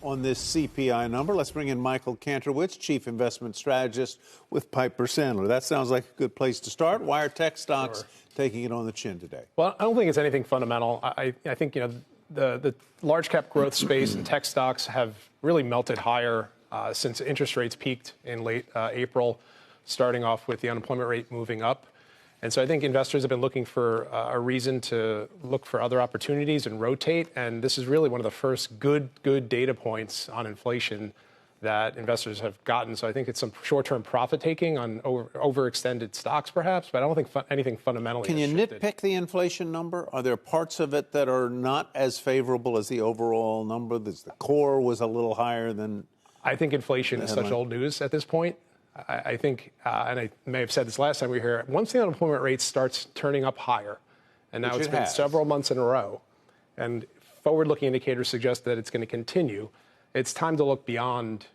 on this CPI number. Let's bring in Michael Kantrowitz, Chief Investment Strategist with Piper Sandler. That sounds like a good place to start. Why are tech stocks taking it on the chin today? Well, I don't think it's anything fundamental. I think, the large cap growth space and tech stocks have really melted higher since interest rates peaked in late April, starting off with the unemployment rate moving up. And so I think investors have been looking for a reason to look for other opportunities and rotate. And this is really one of the first good data points on inflation that investors have gotten. So I think it's some short-term profit taking on overextended stocks, perhaps, but I don't think anything fundamentally Can you nitpick the inflation number? Are there parts of it that are not as favorable as the overall number? The core was a little higher than... I think inflation is such old news at this point. I think, and I may have said this last time we were here, once the unemployment rate starts turning up higher, and now it's been several months in a row, and forward-looking indicators suggest that it's going to continue, it's time to look beyond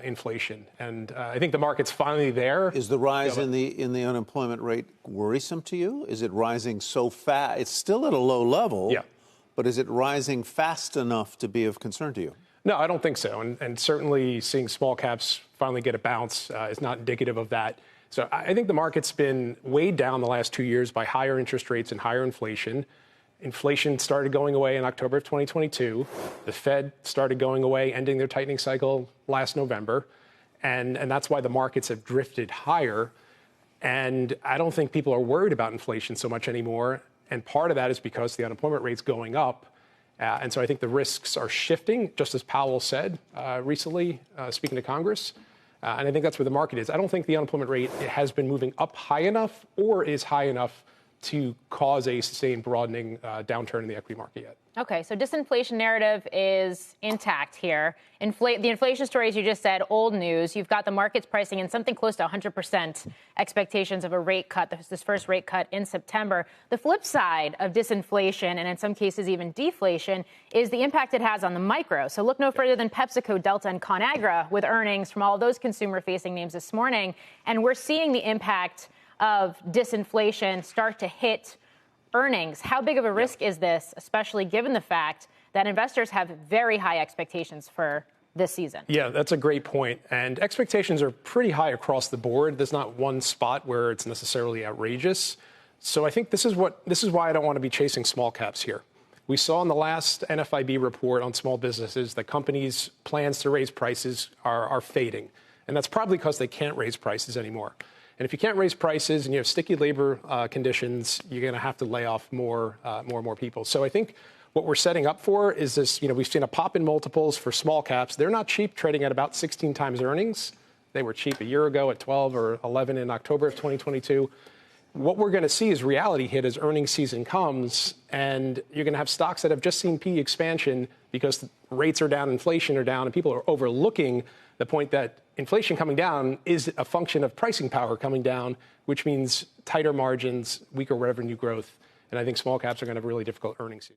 inflation. And I think the market's finally there. Is the rise in the unemployment rate worrisome to you? Is it rising so fast? It's still at a low level, but is it rising fast enough to be of concern to you? No, I don't think so. And certainly seeing small caps finally get a bounce is not indicative of that. So I think the market's been weighed down the last 2 years by higher interest rates and higher inflation. Inflation started going away in October of 2022. The Fed started going away, ending their tightening cycle last November. And that's why the markets have drifted higher. And I don't think people are worried about inflation so much anymore. And part of that is because the unemployment rate's going up. And so I think the risks are shifting, just as Powell said recently, speaking to Congress. And I think that's where the market is. I don't think the unemployment rate has been moving up high enough or is high enough to cause a sustained broadening downturn in the equity market yet. Okay, so disinflation narrative is intact here. The inflation stories you just said, old news. You've got the markets pricing in something close to 100% expectations of a rate cut, this first rate cut in September. The flip side of disinflation, and in some cases even deflation, is the impact it has on the micro. So look no further than PepsiCo, Delta, and ConAgra with earnings from all of those consumer-facing names this morning. And we're seeing the impact of disinflation start to hit earnings. How big of a risk is this, especially given the fact that investors have very high expectations for this season? Yeah, that's a great point. And expectations are pretty high across the board. There's not one spot where it's necessarily outrageous. So I think this is why I don't want to be chasing small caps here. We saw in the last NFIB report on small businesses that companies' plans to raise prices are fading. And that's probably because they can't raise prices anymore. And if you can't raise prices and you have sticky labor conditions, you're going to have to lay off more and more people. So I think what we're setting up for is this, we've seen a pop in multiples for small caps. They're not cheap, trading at about 16 times earnings. They were cheap a year ago at 12 or 11 in October of 2022. What we're going to see is reality hit as earnings season comes, and you're going to have stocks that have just seen PE expansion because rates are down, inflation are down, and people are overlooking the point that inflation coming down is a function of pricing power coming down, which means tighter margins, weaker revenue growth. And I think small caps are going to have a really difficult earnings season.